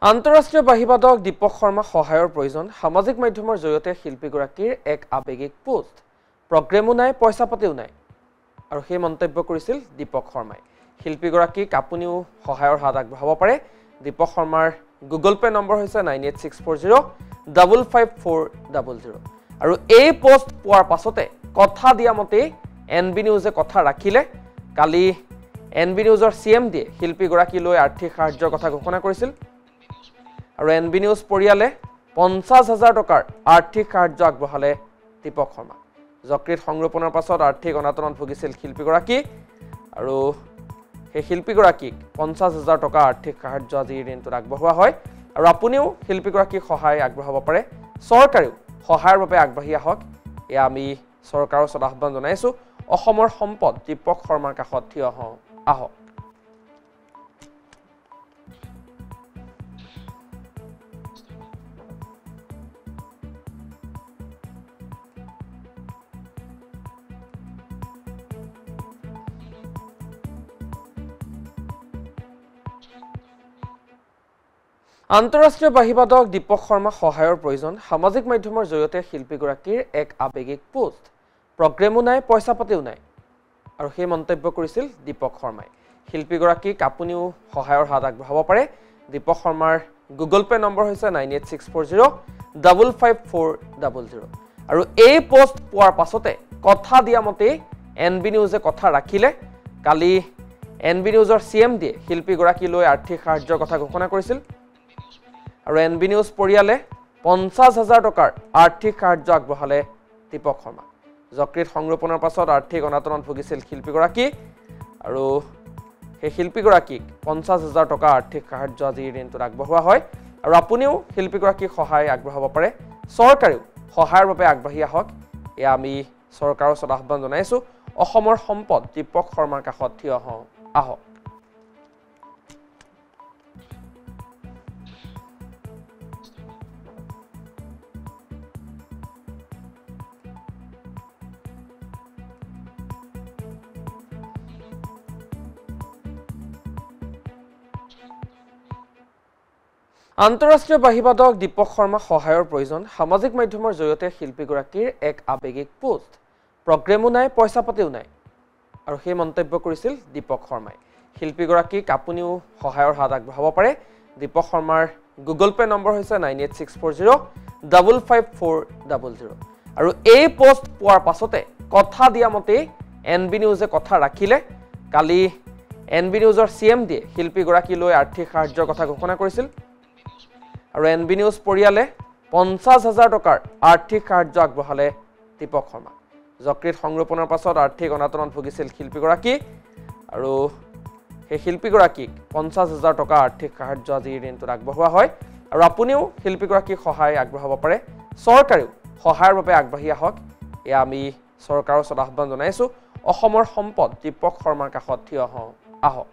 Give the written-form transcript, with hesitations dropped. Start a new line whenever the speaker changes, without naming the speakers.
আন্তঃৰাষ্ট্ৰীয় বাহিবাদক দীপক শৰ্মা সহায়ৰ প্ৰয়োজন সামাজিক মাধ্যমৰ জৰিয়তে শিল্পীগৰাকীৰ এক আৱেগিক পোষ্ট প্ৰগ্ৰেমো নাই পইচা পাতিও নাই আৰু সেই মন্তব্য কৰিছিল দীপক শৰ্মাই শিল্পীগৰাকীক আপুনিও সহায়ৰ হাত আগবঢ়াব পাৰে দীপক শৰ্মাৰ গুগল পে নম্বৰ হৈছে 9864055400 আৰু এই পোষ্ট পোৱাৰ পাছতে কথা দিয়া মতে এনবি নিউজে কথা ৰাখিলে কালি এনবি নিউজৰ সিএম দিয়ে শিল্পীগৰাকীলৈ আৰ্থিক সাহায্যৰ কথা ঘোষণা কৰিছিল আৰু এনবি নিউজ পৰিয়ালে 50,000 টকাৰ আৰ্থিক সাহায্য আগবঢ়ালে দীপক শৰ্মা যকৃত সংৰোপণৰ পাছত আৰ্থিক অনাটনত ভুগিছিল শিল্পীগৰাকী আৰু সেই শিল্পীগৰাকীক 50,000 টকা আৰ্থিক সাহায্য আজিৰ দিনটোত আগবঢ়োৱা হয় আৰু আপুনিও শিল্পীগৰাকীক সহায় আগবঢ়াব পাৰে চৰকাৰেও সহায়ৰ বাবে আগবাঢ়ি আহক এয়া আমি চৰকাৰৰ ওচৰত আহ্বান জনাইছো অসমৰ সম্পদ দীপক শৰ্মাৰ কাষত থিয় হওঁ আহক আন্তঃৰাষ্ট্ৰীয় বাহিবাদক দীপক শৰ্মা সহায়ৰ প্ৰয়োজন সামাজিক মাধ্যমৰ জৰিয়তে শিল্পীগৰাকীৰ এক আৱেগিক পোষ্ট প্ৰগ্ৰেমো নাই পইচা পাতিও নাই আৰু সেই মন্তব্য কৰিছিল দীপক শৰ্মাই শিল্পীগৰাকীক আপুনিও সহায়ৰ হাত আগবঢ়াব পাৰে দীপক শৰ্মাৰ গুগল পে নম্বৰ হৈছে 9864055400 আৰু এই পোষ্ট পোৱাৰ পাছতে কথা দিয়া মতে এনবি নিউজে কথা ৰাখিলে কালি এনবি নিউজৰ সিএম দিয়ে শিল্পীগৰাকীলৈ আৰ্থিক সাহায্যৰ কথা ঘোষণা কৰিছিল আৰু এনবি নিউজ পৰিয়ালে 50,000 টকাৰ আৰ্থিক সাহায্য আগবঢ়ালে দীপক শৰ্মা যকৃত সংৰোপণৰ পাছত আৰ্থিক অনাটনত ভুগিছিল শিল্পীগৰাকী আৰু সেই শিল্পীগৰাকীক 50,000 টকা আৰ্থিক সাহায্য আজিৰ দিনটোত আগবঢ়োৱা হয় আৰু আপুনিও শিল্পীগৰাকীক সহায় আগবঢ়াব পাৰে চৰকাৰেও সহায়ৰ বাবে আগবাঢ়ি আহক এয়া আমি চৰকাৰৰ ওচৰত আহ্বান জনাইছো অসমৰ সম্পদ দীপক শৰ্মাৰ কাষত থিয় হওঁ আহক আন্তঃৰাষ্ট্ৰীয় বাহিবাদক দীপক শৰ্মা সহায়ৰ প্ৰয়োজন সামাজিক মাধ্যমৰ জৰিয়তে শিল্পীগৰাকীৰ এক আৱেগিক পোষ্ট প্ৰগ্ৰেমো নাই পইচা পাতিও নাই আৰু সেই মন্তব্য কৰিছিল দীপক শৰ্মাই শিল্পীগৰাকীক আপুনিও সহায়ৰ হাত আগবঢ়াব পাৰে দীপক শৰ্মাৰ গুগল পে নম্বৰ হৈছে 9864055400 আৰু এই পোষ্ট পোৱাৰ পাছতে কথা দিয়া মতে এনবি নিউজে কথা ৰাখিলে কালি এনবি নিউজৰ সিএম দিয়ে শিল্পীগৰাকীলৈ আৰ্থিক সাহায্যৰ কথা ঘোষণা কৰিছিল আৰু এনবি নিউজ পৰিয়ালে 50,000 টকাৰ আৰ্থিক সাহায্য আগবঢ়ালে দীপক শৰ্মা যকৃত সংৰোপণৰ পাছত আৰ্থিক অনাটনত ভুগিছিল শিল্পীগৰাকী আৰু সেই শিল্পীগৰাকীক 50,000 টকা আৰ্থিক সাহায্য আজিৰ দিনটোত আগবঢ়োৱা হয় আৰু আপুনিও শিল্পীগৰাকীক সহায় আগবঢ়াব পাৰে চৰকাৰেও সহায়ৰ বাবে আগবাঢ়ি আহক এয়া আমি চৰকাৰৰ ওচৰত আহ্বান জনাইছো অসমৰ সম্পদ দীপক শৰ্মাৰ কাষত থিয় হওঁ আহক